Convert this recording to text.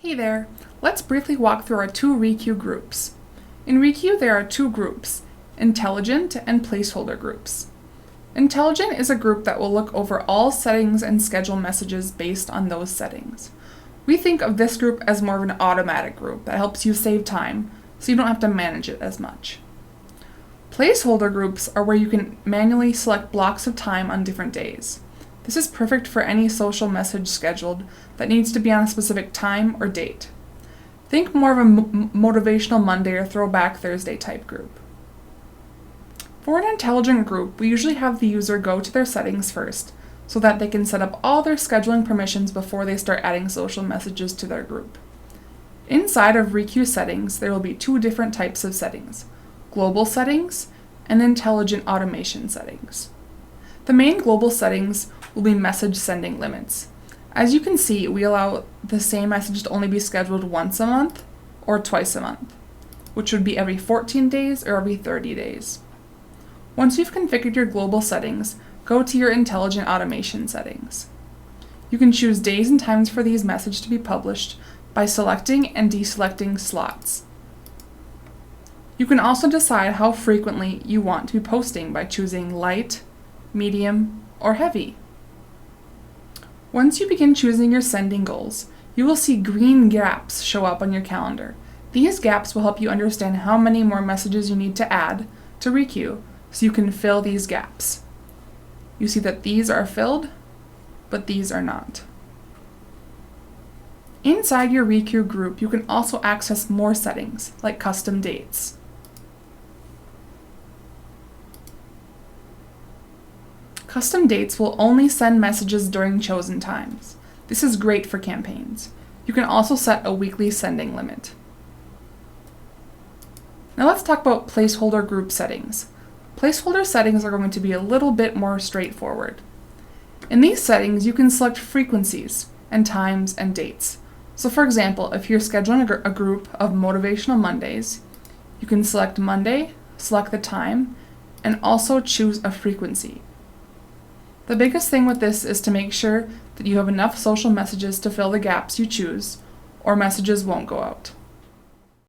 Hey there, let's briefly walk through our two ReQueue groups. In ReQueue there are two groups, Intelligent and Placeholder groups. Intelligent is a group that will look over all settings and schedule messages based on those settings. We think of this group as more of an automatic group that helps you save time, so you don't have to manage it as much. Placeholder groups are where you can manually select blocks of time on different days. This is perfect for any social message scheduled that needs to be on a specific time or date. Think more of a motivational Monday or throwback Thursday type group. For an intelligent group, we usually have the user go to their settings first so that they can set up all their scheduling permissions before they start adding social messages to their group. Inside of ReQueue settings, there will be two different types of settings, global settings and intelligent automation settings. The main global settings will be message sending limits. As you can see, we allow the same message to only be scheduled once a month or twice a month, which would be every 14 days or every 30 days. Once you've configured your global settings, go to your intelligent automation settings. You can choose days and times for these messages to be published by selecting and deselecting slots. You can also decide how frequently you want to be posting by choosing light, medium, or heavy. Once you begin choosing your sending goals, you will see green gaps show up on your calendar. These gaps will help you understand how many more messages you need to add to ReQueue so you can fill these gaps. You see that these are filled, but these are not. Inside your ReQueue group, you can also access more settings, like custom dates. Custom dates will only send messages during chosen times. This is great for campaigns. You can also set a weekly sending limit. Now let's talk about placeholder group settings. Placeholder settings are going to be a little bit more straightforward. In these settings, you can select frequencies and times and dates. So for example, if you're scheduling a group of Motivational Mondays, you can select Monday, select the time, and also choose a frequency. The biggest thing with this is to make sure that you have enough social messages to fill the gaps you choose, or messages won't go out.